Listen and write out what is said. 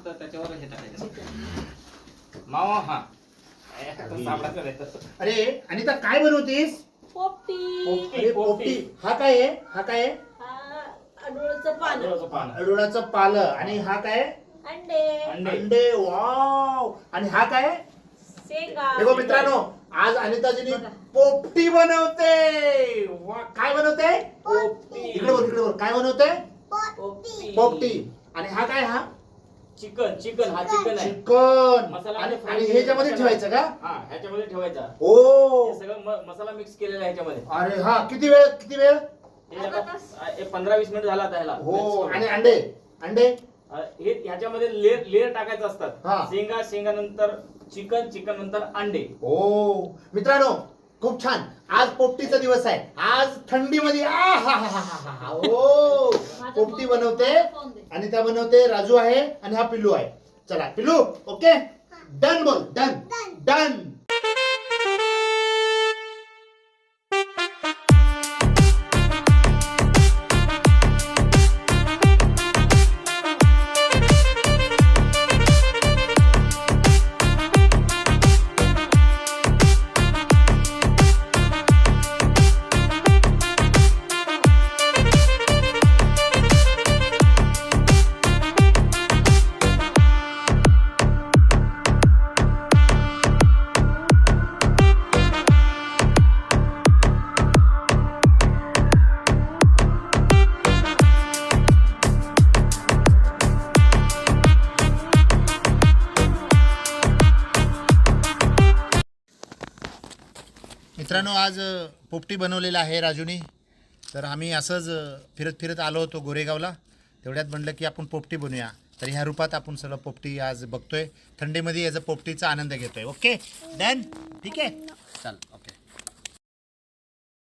तर त्याच्यावर हे टाकायचं मावा. हा सापडायचं नाही तसं. अरे अनिता काय बनवतेस? पोपटी. अरे पोपटी. हा काय आहे? हा काय आहे? हा अडुळचं पान. तांदळाचं पान. अडुळाचं पालं. आणि हा काय? अंडे. अंडे. वाव. आणि हा काय? शेंगा. देखो मित्रांनो, आज अनिताजीनी पोपटी बनवते. वा, काय बनवते? पोपटी. इकडे बोल, इकडे बोल. काय बनवते? पोपटी. पोपटी. आणि हा काय? हा चिकन. चिकन हा चिकन आहे. चिकन. मसाला आणि फ्राय आणि केलेला ह्याच्यामध्ये मसाला. ठेवायचं का? हा ह्याच्यामध्ये ठेवायचा. ओ. हे सगळं मसाला मिक्स केलेला आहे ह्याच्यामध्ये. अरे हा, किती वेळ? किती वेळ? हे आता 15-20 मिनिट झाला आता ह्याला. हो. आणि अंडे. अंडे. हे ह्याच्यामध्ये लेअर लेअर टाकायचं हा. असतात. शेंगा, शेंगा नंतर चिकन, चिकन नंतर अंडे. ओ मित्रांनो, खूप छान. आज पोपटीचा दिवस आहे. आज थंडीमध्ये ओ पोपटी बनवते. आणि त्या बनवते राजू आहे आणि हा पिल्लू आहे. चला पिल्लू, ओके डन बोल. Done done. मित्रांनो, आज पोपटी बनवलेला आहे राजूनी. तर आम्ही असंच फिरत फिरत आलो होतो गोरेगावला. तेवढ्यात म्हणलं की आपण पोपटी बनवूया. तर ह्या रूपात आपण सगळं पोपटी आज बघतोय. थंडीमध्ये याचा पोपटीचा आनंद घेतोय. Okay done. ठीक आहे. चल ओके.